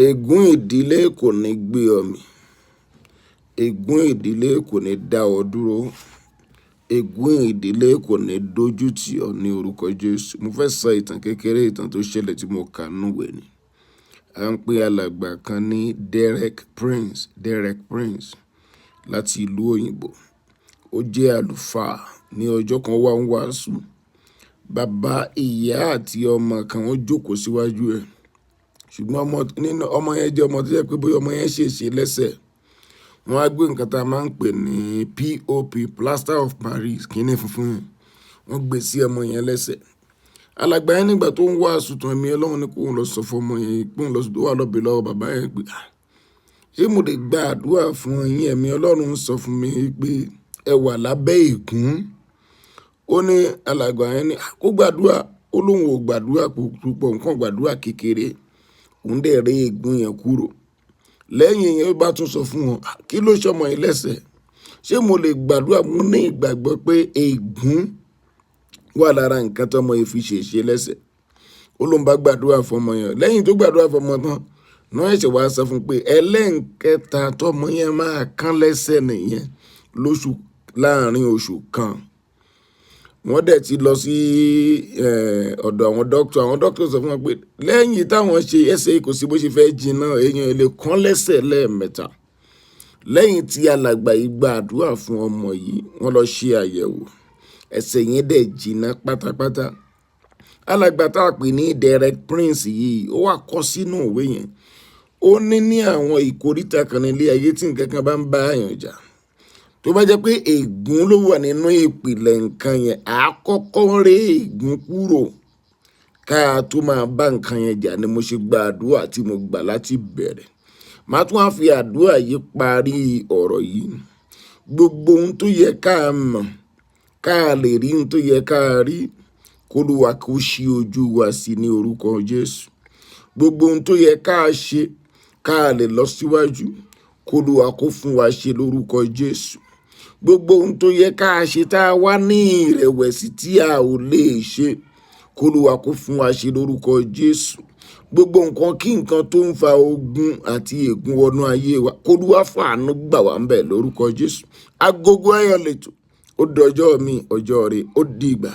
Ègún ìdílé kò ní gbé ọ mì. Ègún ìdílé kò ní dá ọ dúró. Ègún ìdílé kò ní dójú tì ọ ní orúkọ Jésù. Mo fẹ́ sọ ìtàn kékeré, ìtàn tó ṣẹlẹ̀ tí mo kà núwèé ni. À ń pe alàgbà kan ní Derek Prince láti ìlú òyìnbó. Ó jẹ́ àlùfáà. Ní ọjọ́ kan wá ń wàásù. Bàbá, ìyá àti ọmọ kan wọ́n jókòó síwájú ẹ̀. Ṣùgbọ́n ọmọ yẹn jẹ́ ọmọ tó jẹ́ pé bóyá ọmọ yẹn ṣèṣe lẹ́sẹ̀. Wọ́n á gbé nǹkan tá a máa ń pè ní POP, plaster of Paris, kíní funfun yẹn. Wọ́n gbé sí ọmọ yẹn lẹ́sẹ̀. Alàgbà yẹn nígbà tó ń wàásù tán, ẹ̀mí Ọlọ́run ní kó ń lọ sọ fún ọmọ yẹn pé ń lọ sọ wà lọ́bẹ̀ lọ́wọ́ bàbá yẹn pé ṣé mo lè gba àdúrà fún yín? Ẹ̀mí Ọlọ́run sọ fún mi pé ẹ wà lábẹ́ ègún. Ó ní alàgbà yẹn ní kó gbàdúrà. Ó lóun ò gbàdúrà púpọ̀, nǹkan gbàdúrà kékeré. Òun dẹ̀ rí ègún yẹn kúrò. Lẹ́yìn yẹn ó bá tún sọ fún wọn, kí ló ṣọmọ yìí lẹ́sẹ̀? Ṣé mo lè gbàdúrà? Mo ní ìgbàgbọ́ pé ègún wà lára nǹkan tọmọ yìí fi ṣèṣe lẹ́sẹ̀. Ó lóun bá gbàdúrà fún ọmọ yẹn. Lẹ́yìn tó gbàdúrà fún ọmọ tán, náà ẹ̀ṣẹ̀ wá sọ fún pé ẹlẹ́ǹkẹta tọmọ yẹn máa kán lẹ́sẹ̀ nìyẹn láàrin oṣù kan. Wọ́n dẹ̀ ti lọ sí ọ̀dọ̀ àwọn dókítà. Àwọn dókítà sọ fún wọn pé lẹ́yìn táwọn ṣe ẹsẹ̀ kò sí bó ṣe fẹ́ jiná, èèyàn lè kán lẹ́sẹ̀ lẹ́ẹ̀mẹ́ta. Lẹ́yìn tí alàgbà yìí gba àdúrà fún ọmọ yìí, wọ́n lọ ṣe àyẹ̀wò. Ẹsẹ̀ yẹn dẹ̀ jiná pátápátá. Alàgbà tá a pè ní Derek Prince yìí, ó wà kọ sínú ìwé yẹn. Ó ní àwọn ìkóríta kan nílé ayé tí nǹkan kan bá ń bá àyàn jà. Tó bá jẹ́ pé ègún ló wà nínú ìpìlẹ̀ nǹkan yẹn, àkọ́kọ́ rẹ́ ègún kúrò ká tó máa bá nǹkan yẹn jà ni mo ṣe gba àdúrà tí mo gbà láti bẹ̀rẹ̀. Màá tún wá fi àdúrà yìí parí ọ̀rọ̀ yìí. Gbogbo ohun tó yẹ ká mọ̀, ká lè rí ohun tó yẹ ká rí, k'Olúwa kó ṣí ojú wa sí ní orúkọ Jésù. Gbogbo ohun tó yẹ ká ṣe, ká lè lọ síwájú, k'Olúwa kó fún wa ṣe lórúkọ Jésù. Gbogbo ohun tó yẹ ká ṣe tá a wá ní ìrẹ̀wẹ̀sì tí a ò lè ṣe, k'Olúwa kó fún wa ṣe lórúkọ Jésù. Gbogbo nǹkan kí nǹkan tó ń fa ogun àti ègún wọnú ayé wa, k'Olúwa fàánú gbà wá ń bẹ̀ lórúkọ Jésù. Agogo Ayọ̀ lètò. Ó dọjọ́ mi, ọjọ́ rẹ̀, ó dìgbà.